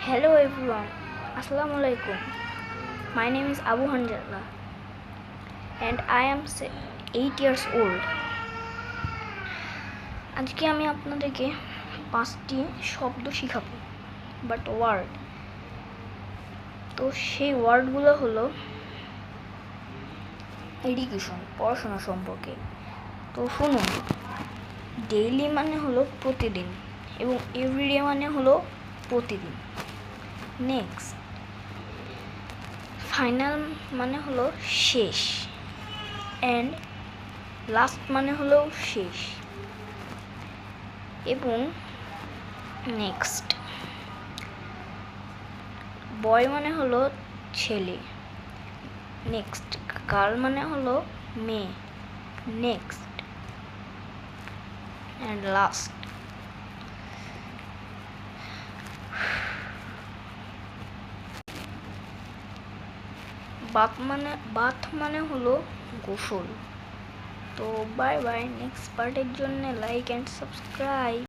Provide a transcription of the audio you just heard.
Hello everyone, Assalamu alaikum. My name is Abu Hanjala and I am 8 years old. আজকে আমি আপনাদেরকে 5টি শব্দ শেখাবো, বাট ওয়ার্ড। তো সেই ওয়ার্ডগুলো হলো এডুকেশন, পড়াশোনা সম্পর্কে। তো শুনুন, ডেইলি মানে হলো প্রতিদিন এবং এভরিডে মানে হলো প্রতিদিন। নেক্সট, ফাইনাল মানে হলো শেষ, অ্যান্ড লাস্ট মানে হলো শেষ। এবং নেক্সট, বয় মানে হলো ছেলে। নেক্সট, গার্ল মানে হলো মেয়ে। নেক্সট অ্যান্ড লাস্ট, বাথ মানে হলো গোসল। তো বাই বাই, নেক্সট পার্টের জন্য লাইক অ্যান্ড সাবস্ক্রাইব।